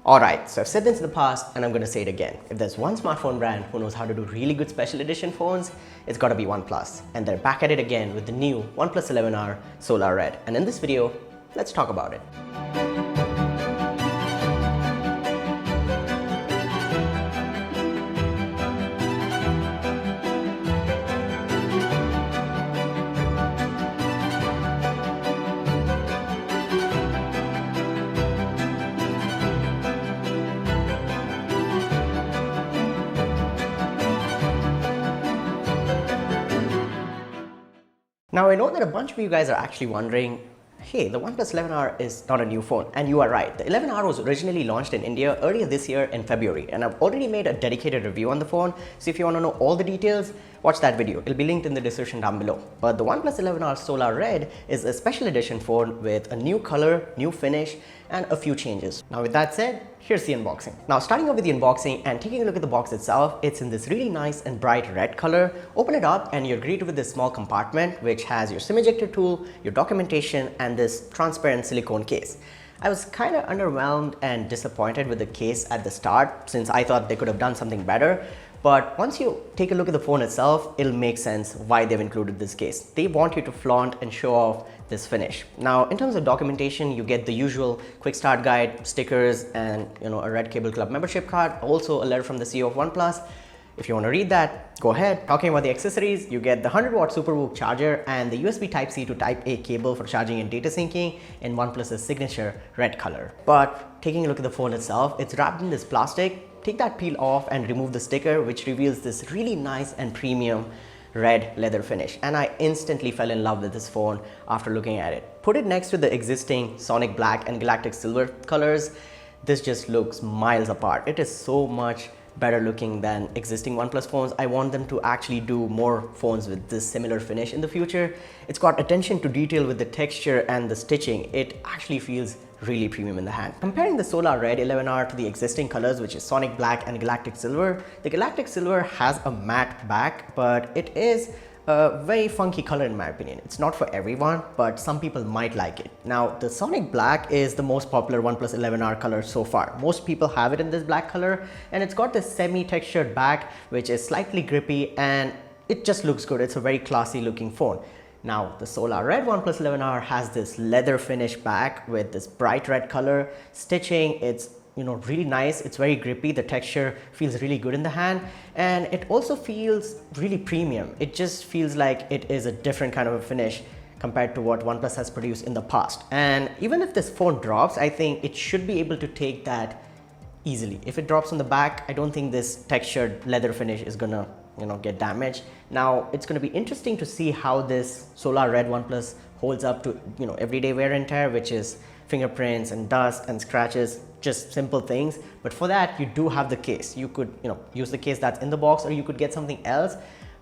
Alright, so I've said this in the past and I'm going to say it again. If there's one smartphone brand who knows how to do really good special edition phones, it's got to be OnePlus. And they're back at it again with the new OnePlus 11R Solar Red. And in this video, let's talk about it. Now I know that a bunch of you guys are actually wondering, hey, the OnePlus 11R is not a new phone, and you are right. The 11R was originally launched in India earlier this year in February, and I've already made a dedicated review on the phone, so if you want to know all the details, watch that video. It'll be linked in the description down below. But the OnePlus 11R Solar Red is a special edition phone with a new color, new finish, and a few changes. Now with that said, here's the unboxing. Now starting off with the unboxing and taking a look at the box itself, it's in this really nice and bright red color. Open it up and you're greeted with this small compartment which has your SIM ejector tool, your documentation, and this transparent silicone case. I was kind of underwhelmed and disappointed with the case at the start since I thought they could have done something better. But once you take a look at the phone itself, it'll make sense why they've included this case. They want you to flaunt and show off this finish. Now, in terms of documentation, you get the usual quick start guide, stickers, and a Red Cable Club membership card. Also a letter from the CEO of OnePlus. If you want to read that, go ahead. Talking about the accessories, you get the 100-watt SuperVOOC charger and the USB Type-C to Type-A cable for charging and data syncing in OnePlus's signature red color. But taking a look at the phone itself, it's wrapped in this plastic. Take that peel off and remove the sticker, which reveals this really nice and premium red leather finish. And I instantly fell in love with this phone after looking at it. Put it next to the existing Sonic Black and Galactic Silver colors. This just looks miles apart. It is so much better looking than existing OnePlus phones. I want them to actually do more phones with this similar finish in the future. It's got attention to detail with the texture and the stitching. It actually feels really premium in the hand. Comparing the Solar Red 11R to the existing colors, which is Sonic Black and Galactic Silver, the Galactic Silver has a matte back, but it is a very funky color in my opinion. It's not for everyone, but some people might like it. Now, the Sonic Black is the most popular OnePlus 11R color so far. Most people have it in this black color, and it's got this semi-textured back, which is slightly grippy, and it just looks good. It's a very classy looking phone. Now, the Solar Red OnePlus 11R has this leather finish back with this bright red color stitching. It's really nice. It's very grippy. The texture feels really good in the hand, and it also feels really premium. It just feels like it is a different kind of a finish compared to what OnePlus has produced in the past. And even if this phone drops, I think it should be able to take that easily. If it drops on the back, I don't think this textured leather finish is gonna get damaged. Now, it's going to be interesting to see how this Solar Red OnePlus holds up to everyday wear and tear, which is fingerprints and dust and scratches, just simple things. But for that, you do have the case. You could use the case that's in the box, or you could get something else,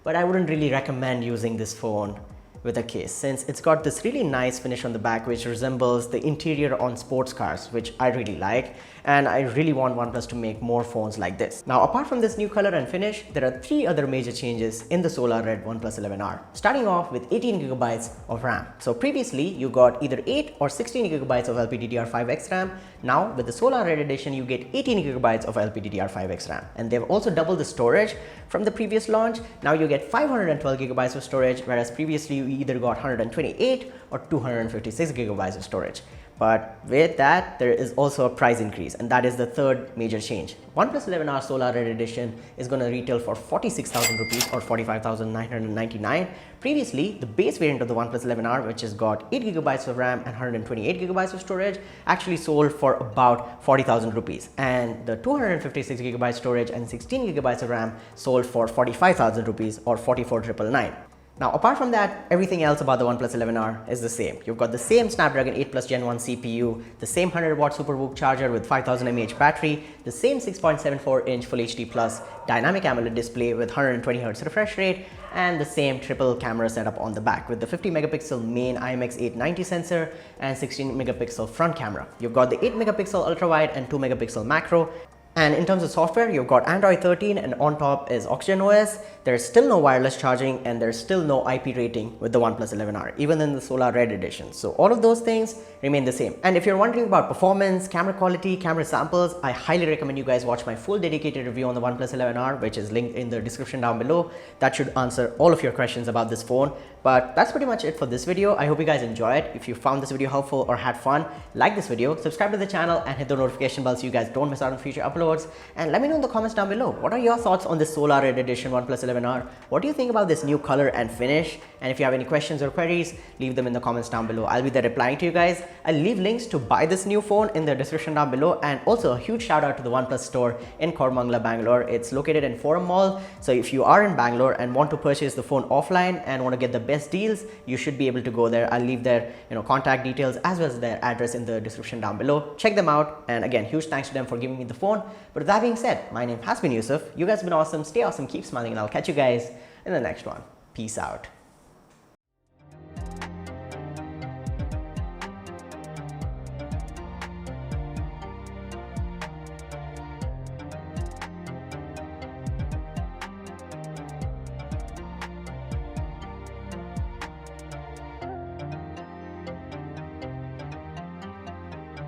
but I wouldn't really recommend using this phone with a case, since it's got this really nice finish on the back which resembles the interior on sports cars, which I really like, and I really want OnePlus to make more phones like this. Now, apart from this new color and finish, there are 3 other major changes in the Solar Red OnePlus 11R. Starting off with 18GB of RAM. So previously you got either 8 or 16GB of LPDDR5X RAM. Now with the Solar Red edition, you get 18GB of LPDDR5X RAM, and they've also doubled the storage from the previous launch. Now you get 512GB of storage, whereas previously you either got 128 or 256GB of storage. But with that, there is also a price increase, and that is the third major change. OnePlus 11R Solar Red edition is going to retail for 46,000 rupees or 45,999. Previously, the base variant of the OnePlus 11R, which has got 8GB of RAM and 128GB of storage, actually sold for about 40,000 rupees. And the 256GB storage and 16GB of RAM sold for 45,000 rupees or 44,999. Now, apart from that, everything else about the OnePlus 11R is the same. You've got the same Snapdragon 8 Plus Gen 1 CPU, the same 100-watt SuperVOOC charger with 5000 mAh battery, the same 6.74-inch Full HD Plus dynamic AMOLED display with 120Hz refresh rate, and the same triple camera setup on the back with the 50-megapixel main IMX890 sensor and 16-megapixel front camera. You've got the 8-megapixel ultra-wide and 2-megapixel macro. And in terms of software, you've got Android 13 and on top is Oxygen OS. There's still no wireless charging and there's still no IP rating with the OnePlus 11R, even in the Solar Red edition. So all of those things remain the same. And if you're wondering about performance, camera quality, camera samples, I highly recommend you guys watch my full dedicated review on the OnePlus 11R, which is linked in the description down below. That should answer all of your questions about this phone. But that's pretty much it for this video. I hope you guys enjoy it. If you found this video helpful or had fun, like this video, subscribe to the channel and hit the notification bell so you guys don't miss out on future uploads. And let me know in the comments down below, what are your thoughts on this Solar Red edition OnePlus 11R? What do you think about this new color and finish? And if you have any questions or queries, leave them in the comments down below. I'll be there replying to you guys. I'll leave links to buy this new phone in the description down below. And also a huge shout out to the OnePlus store in Koramangala, Bangalore. It's located in Forum Mall. So if you are in Bangalore and want to purchase the phone offline and want to get the best deals, you should be able to go there. I'll leave their contact details as well as their address in the description down below. Check them out. And again, huge thanks to them for giving me the phone. But with that being said, my name has been Yusuf. You guys have been awesome. Stay awesome. Keep smiling. And I'll catch you guys in the next one. Peace out.